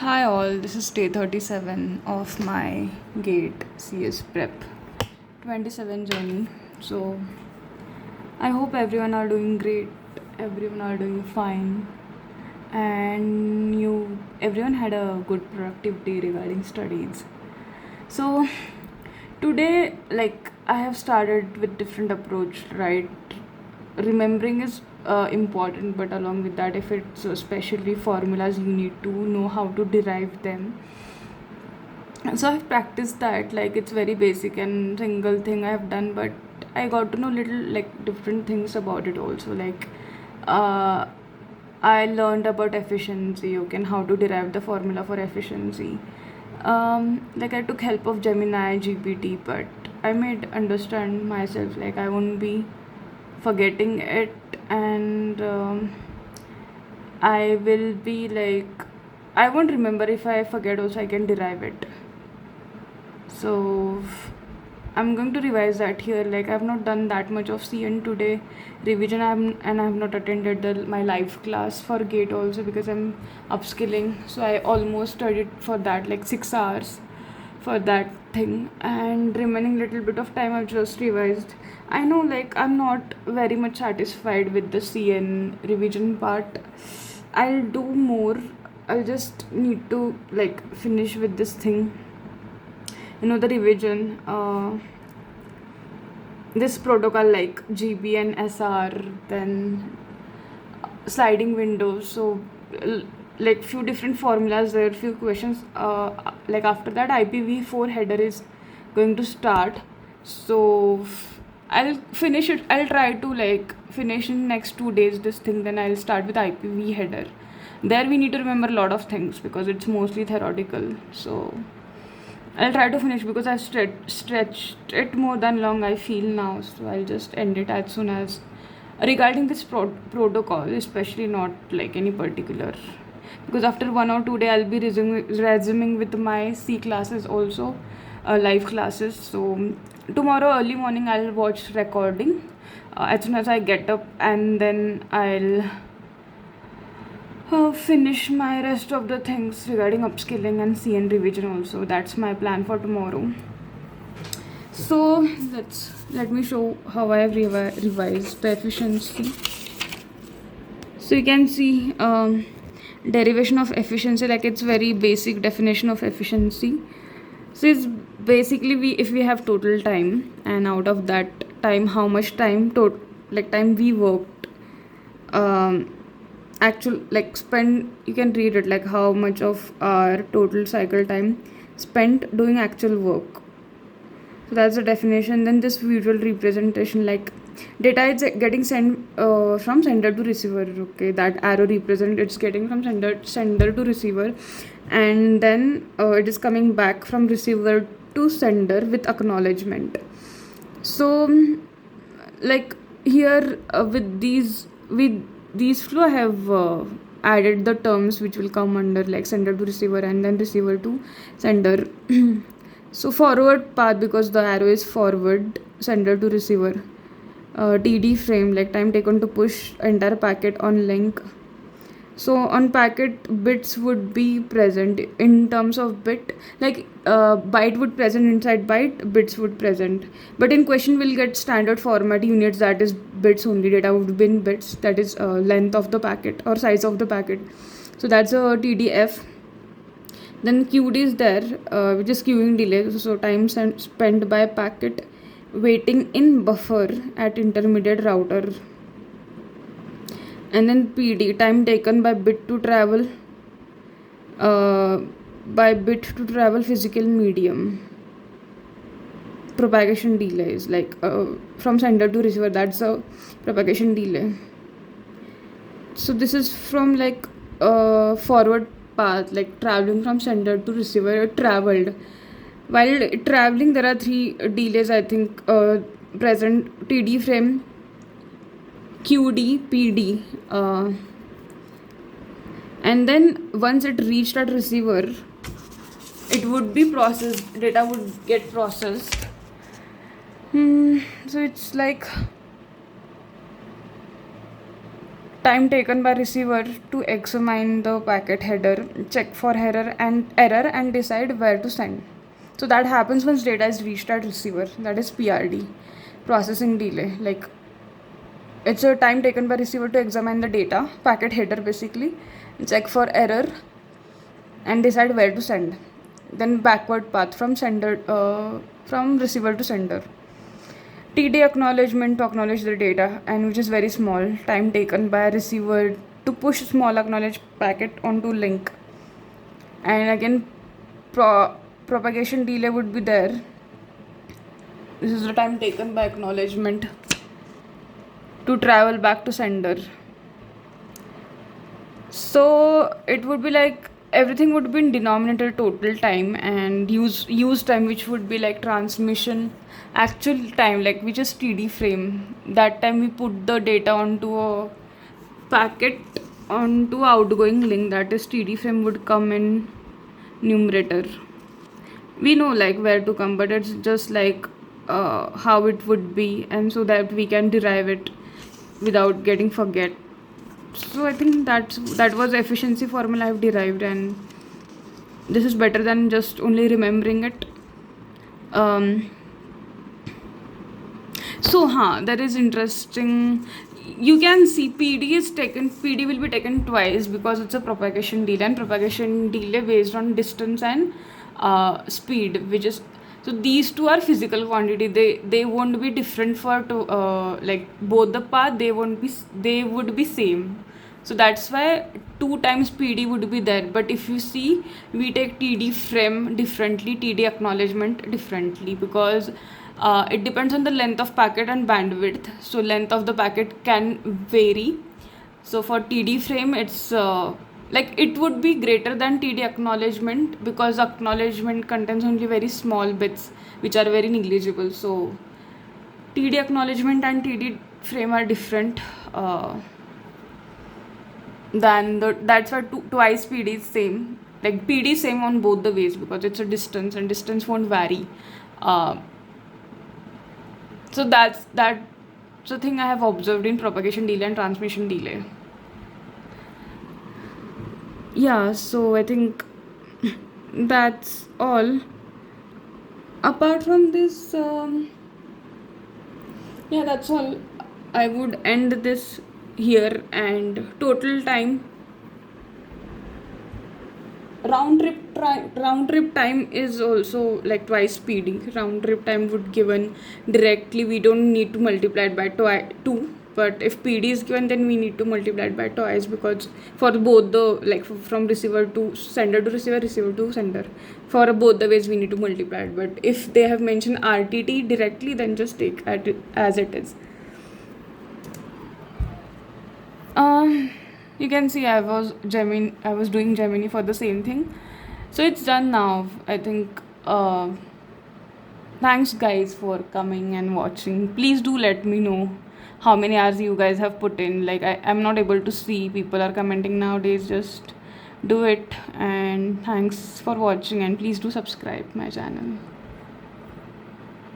Hi all, this is day 37 of my GATE CS Prep 27 journey. So I hope everyone are doing great, everyone are doing fine, and everyone had a good productive day regarding studies. So today, like, I have started with different approach, right? Remembering is important, but along with that, if it's especially formulas, you need to know how to derive them. So I've practiced that, like it's very basic and single thing I've done, but I got to know little like different things about it also. Like uh I learned about efficiency, okay, and how to derive the formula for efficiency. Like I took help of Gemini GPT, but I made understand myself, like I won't be forgetting it, and I will be like, I won't remember. If I forget also I can derive it. So I'm going to revise that here. Like I've not done that much of CN today revision. I have not attended my live class for GATE also because I'm upskilling. So I almost studied for that like 6 hours for that thing, and remaining little bit of time I've just revised. I know like I'm not very much satisfied with the CN revision part. I'll do more. I'll just need to like finish with this thing, the revision, this protocol like GB and SR, then sliding windows. So like few different formulas there, few questions, like after that IPv4 header is going to start. So I'll finish it. I'll try to like finish in next 2 days this thing, then I'll start with IPv header. There we need to remember a lot of things because it's mostly theoretical. So I'll try to finish because I've stretched it more than long, I feel now. So I'll just end it as soon as. Regarding this protocol, especially not like any particular. Because after 1 or 2 days, I'll be resuming with my C classes also, live classes. So tomorrow early morning, I'll watch recording as soon as I get up, and then I'll finish my rest of the things regarding upskilling and CN revision also. That's my plan for tomorrow. So let me show how I have revised the efficiency. So you can see derivation of efficiency, like it's very basic definition of efficiency. So it's basically if we have total time, and out of that time how much time time we worked, actual like spend, you can read it like how much of our total cycle time spent doing actual work. So that's the definition. Then this visual representation, like data is getting sent from sender to receiver, okay, that arrow represent it's getting from sender to receiver, and then it is coming back from receiver to sender with acknowledgement. So like here, with these flow I have added the terms which will come under like sender to receiver and then receiver to sender. So forward path, because the arrow is forward, sender to receiver. TD frame, like time taken to push entire packet on link. So on packet, bits would be present in terms of bit, like byte would present inside byte, bits would present. But in question we'll get standard format units, that is bits only. Data would be in bits, that is length of the packet or size of the packet. So that's a TDF. Then QD is there, which is queuing delay. So time spent by packet waiting in buffer at intermediate router. And then PD, time taken by bit to travel, physical medium. Propagation delay is like from sender to receiver, that's a propagation delay. So this is from like forward path, like traveling from sender to receiver, traveled. While traveling, there are 3 delays, I think, present: TD frame, QD, PD. And then once it reached at receiver, it would be processed, data would get processed. So it's like time taken by receiver to examine the packet header, check for error and decide where to send. So that happens once data is reached at receiver. That is PRD, processing delay. Like, it's a time taken by receiver to examine the data, packet header basically, check for error and decide where to send. Then backward path from receiver to sender. TD acknowledgement to acknowledge the data, and which is very small, time taken by receiver to push small acknowledge packet onto link. And again, propagation delay would be there. This is the time taken by acknowledgement to travel back to sender. So it would be like everything would be in denominator total time, and use time, which would be like transmission actual time, like which is TD frame. That time we put the data onto a packet onto outgoing link, that is TD frame would come in numerator. We know like where to come, but it's just like how it would be, and so that we can derive it without getting forget. So I think that was the efficiency formula I've derived, and this is better than just only remembering it. That is interesting. You can see PD will be taken twice because it's a propagation delay, and propagation delay based on distance and speed, which is, so these two are physical quantity. They won't be different for like both the path. They would be same. So that's why 2 times PD would be there. But if you see, we take TD frame differently, TD acknowledgement differently, because it depends on the length of packet and bandwidth. So length of the packet can vary. So for TD frame, it's like it would be greater than TD acknowledgement, because acknowledgement contains only very small bits which are very negligible. So TD acknowledgement and TD frame are different. That's why twice PD is same. Like PD is same on both the ways because it's a distance, and distance won't vary. So that's the thing I have observed in propagation delay and transmission delay. Yeah, so I think that's all. Apart from this, that's all. I would end this here, and total time, round trip time is also like twice PD. Round trip time would given directly. We don't need to multiply it by 2. But if PD is given, then we need to multiply it by twice, because for both the, like from receiver to sender to receiver, receiver to sender, for both the ways we need to multiply it. But if they have mentioned RTT directly, then just take it as it is. You can see I was doing Gemini for the same thing. So it's done now. I think thanks guys for coming and watching. Please do let me know how many hours you guys have put in. Like I'm not able to see, people are commenting nowadays. Just do it, and thanks for watching, and please do subscribe my channel.